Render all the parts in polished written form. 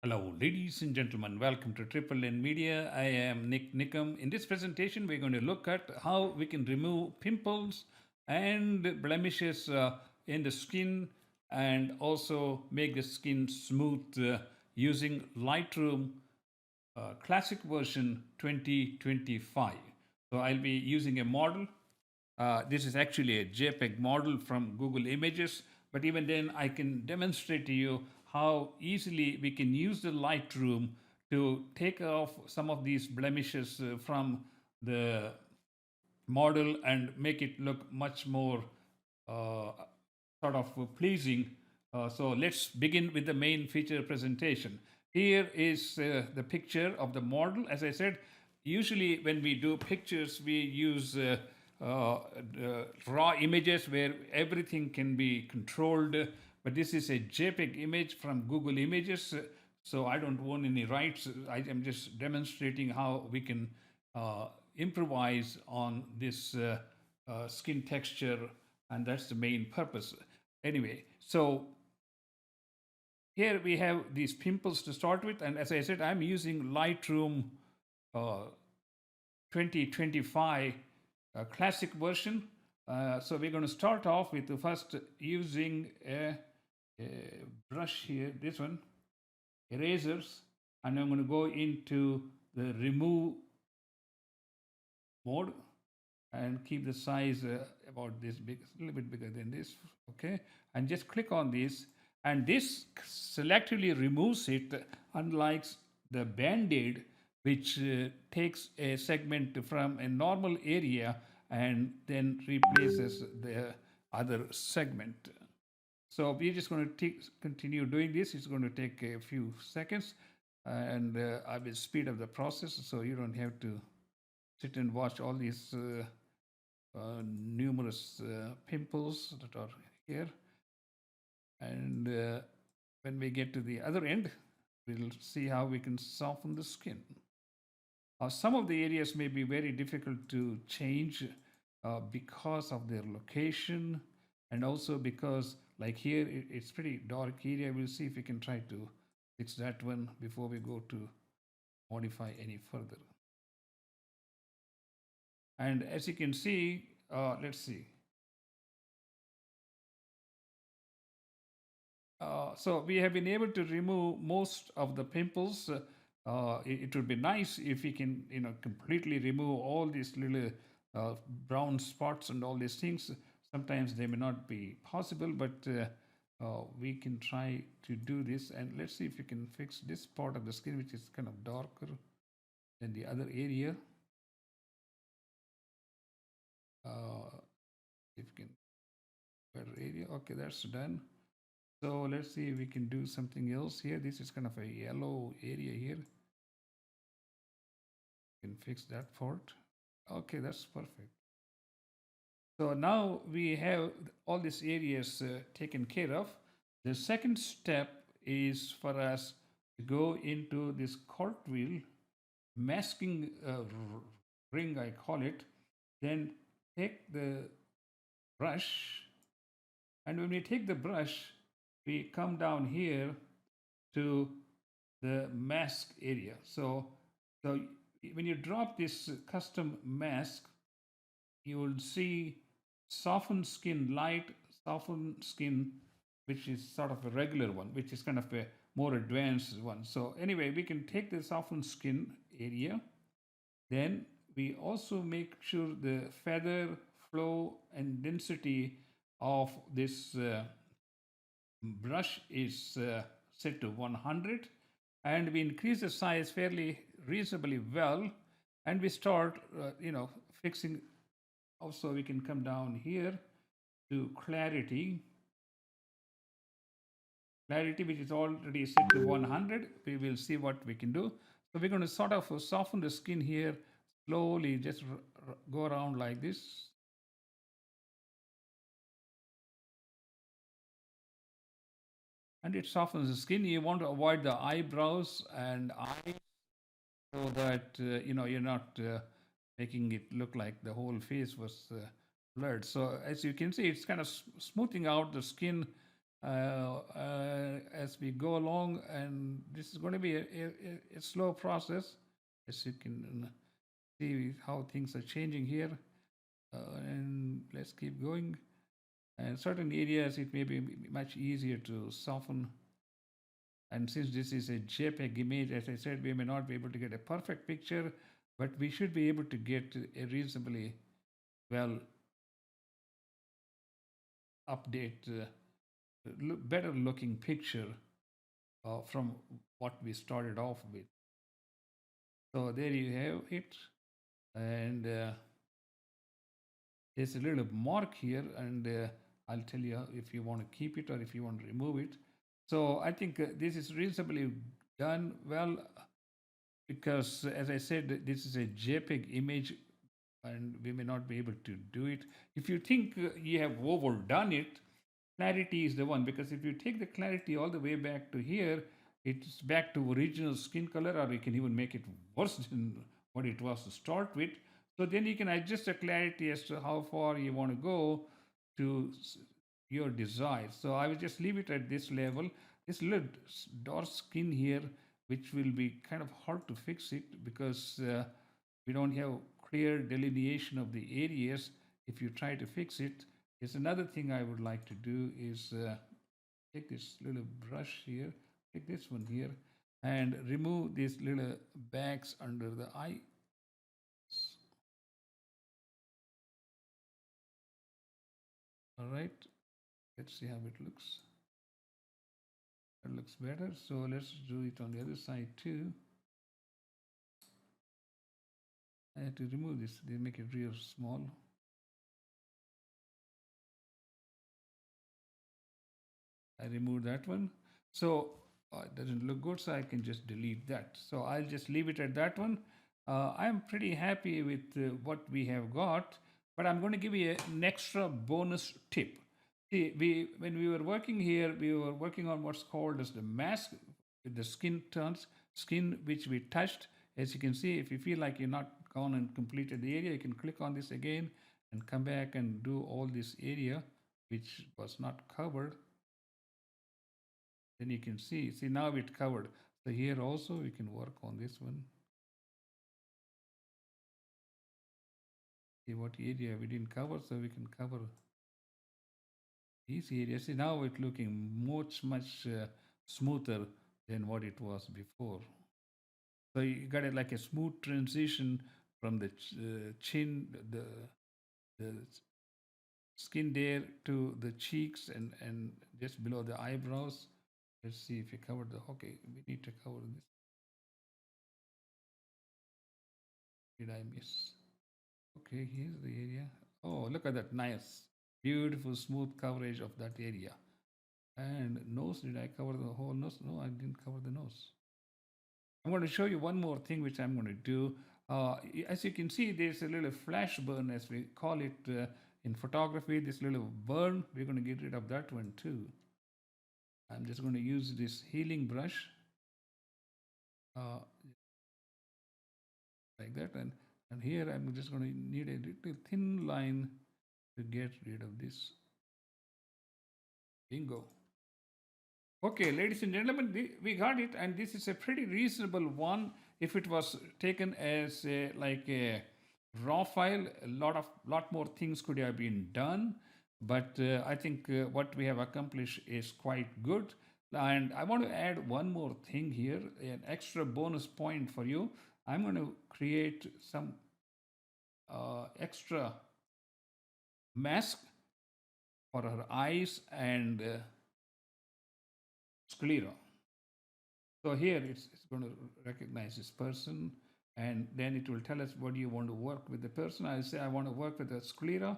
Hello, ladies and gentlemen. Welcome to Triple N Media. I am Nik Nikam. In this presentation, we're going to look at how we can remove pimples and blemishes in the skin and also make the skin smooth using Lightroom Classic version 2025. So I'll be using a model. This is actually a JPEG model from Google Images, but even then, I can demonstrate to you how easily we can use the Lightroom to take off some of these blemishes from the model and make it look much more uh, sort of pleasing. So let's begin with the main feature presentation. Here is the picture of the model. As I said, usually when we do pictures, we use raw images where everything can be controlled. But this is a JPEG image from Google Images, so I don't own any rights. I am just demonstrating how we can improvise on this skin texture, and that's the main purpose. Anyway, so here we have these pimples to start with, and as I said, I'm using Lightroom uh, 2025 classic version. So we're going to start off with the first using a brush here, this one, erasers, and I'm going to go into the remove mode and keep the size about this big, a little bit bigger than this, okay? And just click on this, and this selectively removes it, unlike the band-aid, which takes a segment from a normal area and then replaces the other segment. So we're just going to continue doing this. It's going to take a few seconds, and I will speed up the process so you don't have to sit and watch all these numerous pimples that are here. And when we get to the other end, we'll see how we can soften the skin. Some of the areas may be very difficult to change because of their location, and also because, like here, it's pretty dark area. We'll see if we can try to fix that one before we go to modify any further. And as you can see, let's see. So we have been able to remove most of the pimples. It would be nice if we can, completely remove all these little brown spots and all these things. Sometimes they may not be possible, but we can try to do this. And let's see if we can fix this part of the skin, which is kind of darker than the other area. If we can, better area. Okay, that's done. So let's see if we can do something else here. This is kind of a yellow area here. We can fix that part. Okay, that's perfect. So now we have all these areas taken care of. The second step is for us to go into this cartwheel masking ring, I call it. Then take the brush, and when we take the brush, we come down here to the mask area. So when you drop this custom mask, you will see softened skin, light softened skin, which is sort of a regular one, which is kind of a more advanced one. So anyway, we can take the softened skin area. Then we also make sure the feather flow and density of this brush is set to 100, and we increase the size fairly reasonably well, and we start fixing. Also, we can come down here to clarity, which is already set to 100. We will see what we can do. So we're going to sort of soften the skin here slowly, just go around like this. And it softens the skin. You want to avoid the eyebrows and eyes so that you're not making it look like the whole face was blurred. So as you can see, it's kind of smoothing out the skin as we go along, and this is going to be a slow process, as you can see how things are changing here. And let's keep going. And certain areas it may be much easier to soften. And since this is a JPEG image, as I said, we may not be able to get a perfect picture, but we should be able to get a reasonably well update, better looking picture from what we started off with. So there you have it. And there's a little mark here, and I'll tell you if you want to keep it or if you want to remove it. So I think this is reasonably done well because, as I said, this is a JPEG image and we may not be able to do it. If you think you have overdone it, clarity is the one, because if you take the clarity all the way back to here, it's back to original skin color, or you can even make it worse than what it was to start with. So then you can adjust the clarity as to how far you want to go to your desire. So I will just leave it at this level. This little dark skin here, which will be kind of hard to fix it because we don't have clear delineation of the areas. If you try to fix it, is another thing I would like to do is take this little brush here, take this one here, and remove these little bags under the eye. All right, let's see how it looks. It looks better. So let's do it on the other side too. I have to remove this. They make it real small. I removed that one. So it doesn't look good, so I can just delete that. So I'll just leave it at that one. I'm pretty happy with what we have got, but I'm going to give you an extra bonus tip. See, when we were working here, we were working on what's called as the mask with the skin turns, skin which we touched. As you can see, if you feel like you're not gone and completed the area, you can click on this again and come back and do all this area which was not covered. Then you can see now it covered. So here also we can work on this one. See what area we didn't cover, so we can cover these areas. See now it's looking much smoother than what it was before. So you got it like a smooth transition from the chin, the skin there to the cheeks and just below the eyebrows. Let's see if we covered the. Okay, we need to cover this. Did I miss? Okay, here's the area. Oh, look at that nice, beautiful, smooth coverage of that area. And nose, did I cover the whole nose? No, I didn't cover the nose. I'm going to show you one more thing which I'm going to do. As you can see, there's a little flash burn, as we call it in photography, this little burn. We're going to get rid of that one too. I'm just going to use this healing brush uh, like that. And here I'm just going to need a little thin line to get rid of this. Bingo. Okay, ladies and gentlemen, we got it, and this is a pretty reasonable one. If it was taken as like a raw file, a lot more things could have been done. But I think what we have accomplished is quite good. And I want to add one more thing here, an extra bonus point for you. I'm going to create some extra mask for her eyes and sclera. So here it's going to recognize this person, and then it will tell us what do you want to work with the person. I say I want to work with the sclera,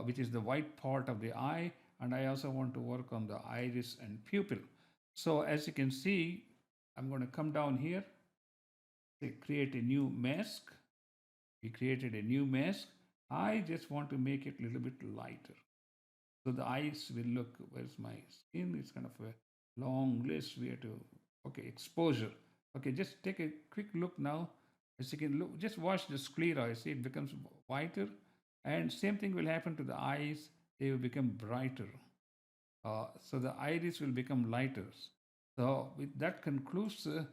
which is the white part of the eye, and I also want to work on the iris and pupil. So as you can see, I'm going to come down here, say, create a new mask. We created a new mask. I just want to make it a little bit lighter. So the eyes will look, where's my skin? It's kind of a long list. We have to, okay, exposure. Okay, just take a quick look now. As you can look, just watch the sclera. You see it becomes whiter. And same thing will happen to the eyes. They will become brighter. So the iris will become lighter. So with that concludes the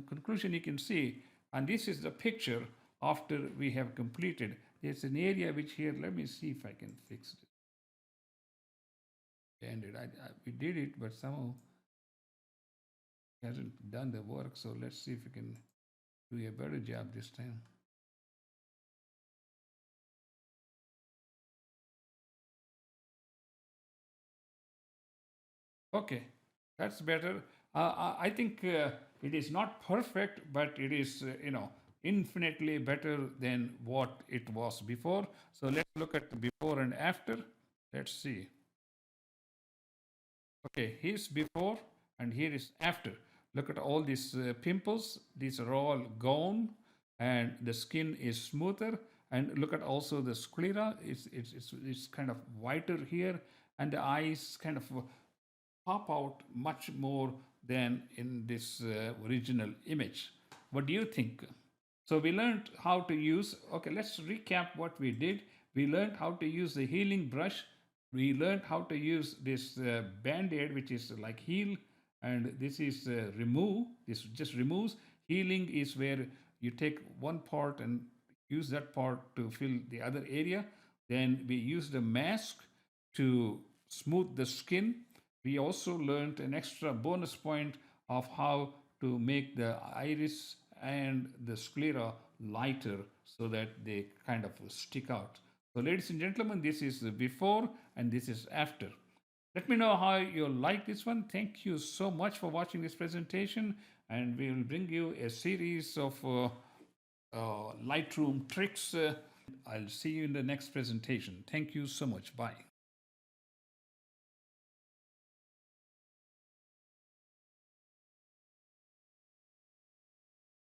conclusion you can see, and this is the picture after we have completed. There's an area which here, let me see if I can fix it. Ended. We did it, but somehow it hasn't done the work. So let's see if we can do a better job this time. Okay, that's better. I think it is not perfect, but it is, infinitely better than what it was before. So let's look at the before and after. Let's see. Okay, here's before and here is after. Look at all these pimples. These are all gone and the skin is smoother. And look at also the sclera. It's kind of whiter here and the eyes kind of pop out much more than in this original image. What do you think? So we learned how to use, okay, let's recap what we did. We learned how to use the healing brush. We learned how to use this band-aid, which is like heal, and this is remove. This just removes. Healing is where you take one part and use that part to fill the other area. Then we use the mask to smooth the skin. We also learned an extra bonus point of how to make the iris and the sclera lighter so that they kind of stick out. So, ladies and gentlemen, this is before and this is after. Let me know how you like this one. Thank you so much for watching this presentation, and we will bring you a series of Lightroom tricks. I'll see you in the next presentation. Thank you so much. Bye.